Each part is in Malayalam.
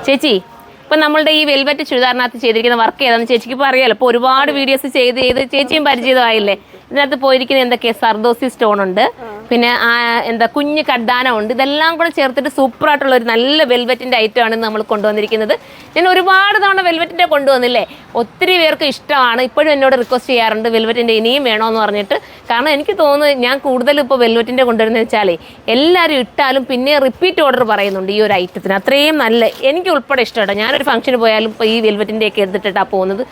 ചേച്ചി ഇപ്പം നമ്മളുടെ ഈ വെൽവെറ്റ് ചുരിദാറിനകത്ത് ചെയ്തിരിക്കുന്ന വർക്ക് ഏതാണെന്ന് ചേച്ചിക്ക് ഇപ്പോൾ അറിയാലോ. ഇപ്പോൾ ഒരുപാട് വീഡിയോസ് ചെയ്ത് ചേച്ചിയും പരിചിതമായില്ലേ. ഇതിനകത്ത് പോയിരിക്കുന്ന എന്തൊക്കെയാണ് സർദോസി സ്റ്റോൺ ഉണ്ട്, പിന്നെ എന്താ കുഞ്ഞ് കഡ്ഡാനം ഉണ്ട്. ഇതെല്ലാം കൂടെ ചേർത്തിട്ട് സൂപ്പറായിട്ടുള്ള ഒരു നല്ല വെൽവെറ്റിൻ്റെ ഐറ്റമാണ് നമ്മൾ കൊണ്ടുവന്നിരിക്കുന്നത്. ഞാൻ ഒരുപാട് തവണ വെൽവെറ്റിൻ്റെ കൊണ്ടുവന്നില്ലേ, ഒത്തിരി പേർക്ക് ഇഷ്ടമാണ്. ഇപ്പോഴും എന്നോട് റിക്വസ്റ്റ് ചെയ്യാറുണ്ട് വെൽവെറ്റിൻ്റെ ഇനിയും വേണമെന്ന് പറഞ്ഞിട്ട്. കാരണം എനിക്ക് തോന്നുന്നു ഞാൻ കൂടുതലും ഇപ്പോൾ വെൽവെറ്റിൻ്റെ കൊണ്ടുവരുന്നത് വെച്ചാലേ എല്ലാവരും ഇട്ടാലും പിന്നെ റിപ്പീറ്റ് ഓർഡർ പറയുന്നുണ്ട് ഈ ഒരു ഐറ്റത്തിന്. അത്രയും നല്ല എനിക്ക് ഉൾപ്പെടെ ഇഷ്ടമാണ്. ഞാനൊരു ഫംഗ്ഷന് പോയാലും ഇപ്പോൾ ഈ വെൽവെറ്റിൻ്റെയൊക്കെ എടുത്തിട്ടാണ് പോകുന്നത്.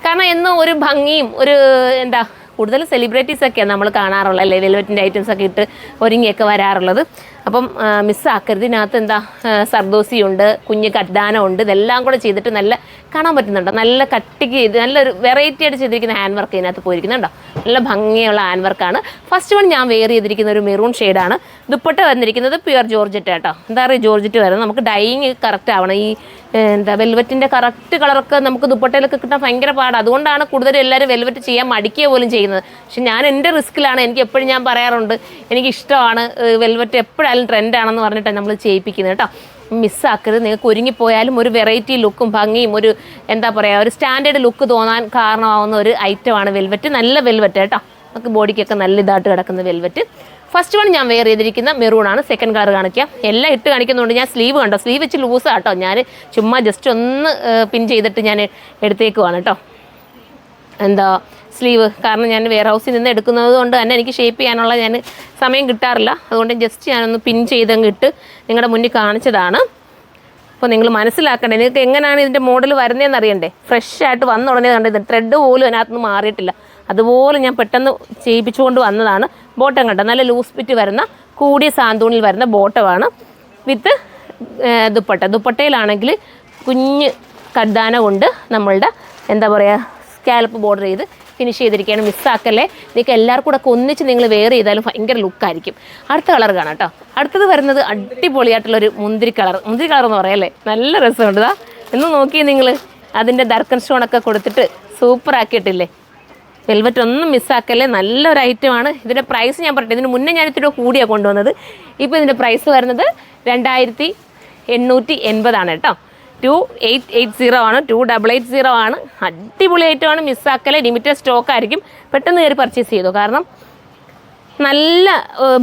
കാരണം എന്നും ഒരു ഭംഗിയും ഒരു എന്താ കൂടുതൽ സെലിബ്രിറ്റീസൊക്കെയാണ് നമ്മൾ കാണാറുള്ളത് അല്ലേ, വെൽവെറ്റിൻ്റെ ഐറ്റംസൊക്കെ ഇട്ട് ഒരുങ്ങിയൊക്കെ വരാറുള്ളത്. അപ്പം മിസ്സാക്കരുത്. ഇതിനകത്ത് എന്താ സർദോസി ഉണ്ട്, കുഞ്ഞ് കഡ്ഡാനം ഉണ്ട്. ഇതെല്ലാം കൂടെ ചെയ്തിട്ട് നല്ല കാണാൻ പറ്റുന്നുണ്ടോ, നല്ല കട്ടിക്ക് ചെയ്ത് നല്ലൊരു വെറൈറ്റി ആയിട്ട് ചെയ്തിരിക്കുന്ന ഹാൻഡ് വർക്ക് ഇതിനകത്ത് പോയിരിക്കുന്നുണ്ടോ. നല്ല ഭംഗിയുള്ള ഹാൻഡ് വർക്കാണ്. ഫസ്റ്റ് വൺ ഞാൻ വെയർ ചെയ്തിരിക്കുന്ന ഒരു മെറൂൺ ഷെയ്ഡാണ്. ദുപ്പട്ട വന്നിരിക്കുന്നത് പ്യുവർ ജോർജറ്റ് കേട്ടോ. എന്താ പറയുക, ജോർജറ്റ് വരുന്നത്. നമുക്ക് ഡൈയിങ് കറക്റ്റ് ആവണം. ഈ എന്താ വെൽവെറ്റിൻ്റെ കറക്റ്റ് കളറൊക്കെ നമുക്ക് ദുപ്പട്ടയിലൊക്കെ കിട്ടാൻ ഭയങ്കര പാടാണ്. അതുകൊണ്ടാണ് കൂടുതലും എല്ലാവരും വെൽവെറ്റ് ചെയ്യാൻ മടിക്കുക പോലും ചെയ്യുന്നത്. പക്ഷെ ഞാൻ എൻ്റെ റിസ്ക്കിലാണ്. എനിക്ക് എപ്പോഴും ഞാൻ പറയാറുണ്ട് എനിക്കിഷ്ടമാണ് വെൽവെറ്റ്, എപ്പോഴായാലും ട്രെൻഡാണെന്ന് പറഞ്ഞിട്ടാണ് നമ്മൾ ചെയ്യിപ്പിക്കുന്നത് കേട്ടോ. മിസ്സാക്കരുത്. നിങ്ങൾക്ക് ഒരുങ്ങിപ്പോയാലും ഒരു വെറൈറ്റി ലുക്കും ഭംഗിയും ഒരു എന്താ പറയുക ഒരു സ്റ്റാൻഡേർഡ് ലുക്ക് തോന്നാൻ കാരണമാവുന്ന ഒരു ഐറ്റമാണ് വെൽവെറ്റ്. നല്ല വെൽവെറ്റ് കേട്ടോ. നമുക്ക് ബോഡിക്കൊക്കെ നല്ല ഇതായിട്ട് കിടക്കുന്ന വെൽവെറ്റ്. ഫസ്റ്റ് വൺ ഞാൻ വെയർ ചെയ്തിരിക്കുന്ന മെറൂണാണ്. സെക്കൻഡ് കളർ കാണിക്കാം. എല്ലാം ഇട്ട് കാണിക്കുന്നുണ്ട്. ഞാൻ സ്ലീവ് കണ്ടോ, സ്ലീവ് വെച്ച് ലൂസാണ് കേട്ടോ. ഞാൻ ചുമ്മാ ജസ്റ്റ് ഒന്ന് പിൻ ചെയ്തിട്ട് ഞാൻ എടുത്തേക്കുവാണ് കേട്ടോ എന്താ സ്ലീവ്. കാരണം ഞാൻ വെയർ ഹൗസിൽ നിന്ന് എടുക്കുന്നത് കൊണ്ട് തന്നെ എനിക്ക് ഷേപ്പ് ചെയ്യാനുള്ള സമയം കിട്ടാറില്ല. അതുകൊണ്ട് ജസ്റ്റ് ഞാനൊന്ന് പിൻ ചെയ്തങ്ങ് ഇട്ട് നിങ്ങളുടെ മുന്നിൽ കാണിച്ചതാണ്. അപ്പോൾ നിങ്ങൾ മനസ്സിലാക്കണ്ടേ, നിങ്ങൾക്ക് എങ്ങനെയാണ് ഇതിൻ്റെ മോഡൽ വരുന്നതെന്ന് അറിയണ്ടേ. ഫ്രഷ് ആയിട്ട് വന്ന ഉടനെ കണ്ടത് ത്രെഡ് പോലും അതിനകത്തുനിന്ന് മാറിയിട്ടില്ല. അതുപോലെ ഞാൻ പെട്ടെന്ന് ചെയ്യിപ്പിച്ചുകൊണ്ട് വന്നതാണ്. ബോട്ടം കണ്ട നല്ല ലൂസ് ഫിറ്റ് വരുന്ന കൂടിയ സാന്തൂണിൽ വരുന്ന ബോട്ടമാണ് വിത്ത് ദുപ്പട്ടയിലാണെങ്കിൽ കുഞ്ഞ് കഡ്ഡാനം കൊണ്ട് നമ്മളുടെ എന്താ പറയുക സ്കാലപ്പ് ബോർഡർ ചെയ്ത് ഫിനിഷ് ചെയ്തിരിക്കുകയാണ്. മിസ്സാക്കല്ലേ. നിങ്ങൾക്ക് എല്ലാവർക്കും കൂടെ ഒന്നിച്ച് നിങ്ങൾ വെയർ ചെയ്താലും ഭയങ്കര ലുക്കായിരിക്കും. അടുത്ത കളർ കാണാം കേട്ടോ. അടുത്തത് വരുന്നത് അടിപൊളിയായിട്ടുള്ളൊരു മുന്തിരി കളർ എന്ന് പറയല്ലേ. നല്ല രസമുണ്ട്. ഇതാ എന്ന് നോക്കി നിങ്ങൾ അതിൻ്റെ ദർക്കൻ സ്റ്റോണൊക്കെ കൊടുത്തിട്ട് സൂപ്പറാക്കിയിട്ടില്ലേ. വെൽവെറ്റ് ഒന്നും മിസ്സാക്കല്ലേ. നല്ലൊരു ഐറ്റമാണ്. ഇതിൻ്റെ പ്രൈസ് ഞാൻ പറയട്ടെ. ഇതിന് മുന്നേ ഞാൻ ഇത്തിരി കൂടിയാണ് കൊണ്ടുവന്നത്. ഇപ്പോൾ ഇതിൻ്റെ പ്രൈസ് വരുന്നത് 2880 കേട്ടോ. 2880 ആണ്. 2880 ആണ്. അടിപൊളി ഐറ്റമാണ്. മിസ്സാക്കല്ലേ. ലിമിറ്റഡ് സ്റ്റോക്ക് ആയിരിക്കും. പെട്ടെന്ന് കയറി പർച്ചേസ് ചെയ്തു. കാരണം നല്ല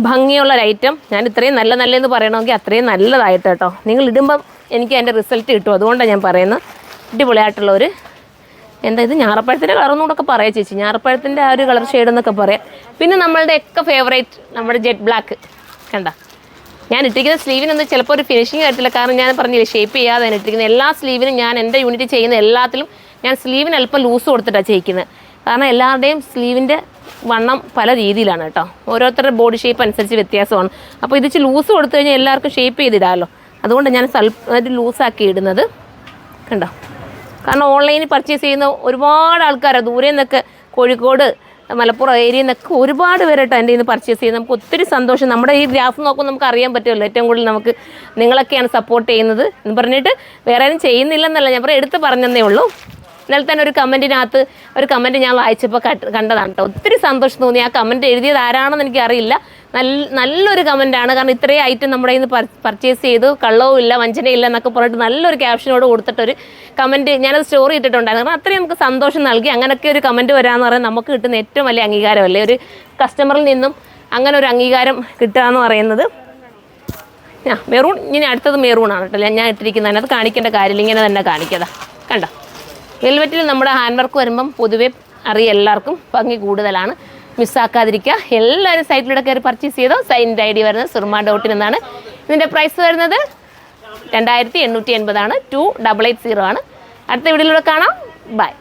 ഭംഗിയുള്ളൊരു ഐറ്റം. ഞാൻ ഇത്രയും നല്ലതെന്ന് പറയണമെങ്കിൽ അത്രയും നല്ലതായിട്ട് കേട്ടോ. നിങ്ങൾ ഇടുമ്പം എനിക്ക് അതിൻ്റെ റിസൾട്ട് കിട്ടും. അതുകൊണ്ടാണ് ഞാൻ പറയുന്നത്. അടിപൊളിയായിട്ടുള്ളൊരു എന്താ ഇത് ഞാറപ്പഴത്തിൻ്റെ കളറെന്നൂടൊക്കെ പറയാം ചേച്ചി. ഞാറപ്പഴത്തിൻ്റെ ആ ഒരു കളർ ഷെയ്ഡ് എന്നൊക്കെ പറയാം. പിന്നെ നമ്മളുടെ ഒക്കെ ഫേവറേറ്റ് നമ്മുടെ ജെറ്റ് ബ്ലാക്ക് കണ്ട. ഞാൻ ഇട്ടിരിക്കുന്ന സ്ലീവിനൊന്നും ചിലപ്പോൾ ഒരു ഫിനിഷിങ് ആയിട്ടില്ല. കാരണം ഞാൻ പറഞ്ഞില്ലേ ഷേപ്പ് ചെയ്യാതെ ഇട്ടിരിക്കുന്നത്. എല്ലാ സ്ലീവിനും ഞാൻ എൻ്റെ യൂണിറ്റ് ചെയ്യുന്ന എല്ലാത്തിലും ഞാൻ സ്ലീവിന് അല്പം ലൂസ് കൊടുത്തിട്ടാണ് ചെയ്യിക്കുന്നത്. കാരണം എല്ലാവരുടെയും സ്ലീവിൻ്റെ വണ്ണം പല രീതിയിലാണ് കേട്ടോ. ഓരോരുത്തരുടെ ബോഡി ഷേപ്പ് അനുസരിച്ച് വ്യത്യാസമാണ്. അപ്പോൾ ഇത് ലൂസ് കൊടുത്തു കഴിഞ്ഞാൽ എല്ലാവർക്കും ഷേപ്പ് ചെയ്തിടാമല്ലോ. അതുകൊണ്ട് ഞാൻ സ്വല്പം ലൂസാക്കി ഇടുന്നത് കണ്ടോ. കാരണം ഓൺലൈനിൽ പർച്ചേസ് ചെയ്യുന്ന ഒരുപാട് ആൾക്കാരാണ് ദൂരെ നിന്നൊക്കെ, കോഴിക്കോട് മലപ്പുറം ഏരിയയിൽ നിന്നൊക്കെ ഒരുപാട് പേരായിട്ട് എൻ്റെ നിന്ന് പർച്ചേസ് ചെയ്യുന്നത്. നമുക്ക് ഒത്തിരി സന്തോഷം. നമ്മുടെ ഈ ഗ്രാഫ് നോക്കുമ്പോൾ നമുക്ക് അറിയാൻ പറ്റുമല്ലോ. ഏറ്റവും കൂടുതൽ നമുക്ക് നിങ്ങളൊക്കെയാണ് സപ്പോർട്ട് ചെയ്യുന്നത് എന്ന് പറഞ്ഞിട്ട് വേറെ ആരും ചെയ്യുന്നില്ലെന്നല്ല ഞാൻ എടുത്ത് പറഞ്ഞതേ ഉള്ളൂ. ഇന്നലെ തന്നെ ഒരു കമൻറ്റ് ഞാൻ വായിച്ചപ്പോൾ കണ്ടതാണ് കേട്ടോ. ഒത്തിരി സന്തോഷം തോന്നി. ആ കമൻറ്റ് എഴുതിയത് ആരാണെന്ന് എനിക്കറിയില്ല. നല്ലൊരു കമൻറ്റാണ്. കാരണം ഇത്രയും ഐറ്റം നമ്മുടെ കയ്യിൽ നിന്ന് പർച്ചേസ് ചെയ്തു, കള്ളവും ഇല്ല വഞ്ചനയില്ല എന്നൊക്കെ പറഞ്ഞിട്ട് നല്ലൊരു ക്യാപ്ഷനോട് കൊടുത്തിട്ടൊരു കമൻറ്റ് ഞാനത് സ്റ്റോറി ഇട്ടിട്ടുണ്ടായിരുന്നു. കാരണം അത്രയും നമുക്ക് സന്തോഷം നൽകി. അങ്ങനെയൊക്കെ ഒരു കമൻറ്റ് വരാമെന്ന് പറയുന്നത് നമുക്ക് കിട്ടുന്ന ഏറ്റവും വലിയ അംഗീകാരമല്ലേ. ഒരു കസ്റ്റമറിൽ നിന്നും അങ്ങനെ ഒരു അംഗീകാരം കിട്ടുക എന്ന് പറയുന്നത്. മെറൂൺ ഇനി അടുത്തത് മെറൂണാണ് കേട്ടോ. ഞാൻ ഇട്ടിരിക്കുന്നത് അതിനകത്ത് കാണിക്കേണ്ട കാര്യമില്ല. ഇങ്ങനെ തന്നെ കാണിക്കതാ കണ്ടോ. വെൽവെറ്റിൽ നമ്മുടെ ഹാൻഡ് വർക്ക് വരുമ്പം പൊതുവേ അറിയാം എല്ലാവർക്കും ഭംഗി കൂടുതലാണ്. മിസ്സാക്കാതിരിക്കുക. എല്ലാവരും സൈറ്റിലൂടെ കയറി പർച്ചേസ് ചെയ്തോ. സൈറ്റിൻ്റെ ID വരുന്നത് surma.in എന്നാണ്. ഇതിൻ്റെ പ്രൈസ് വരുന്നത് 2880 ആണ്. 2880 ആണ്. അടുത്ത വീഡിയോയിലൂടെ കാണാം. ബൈ.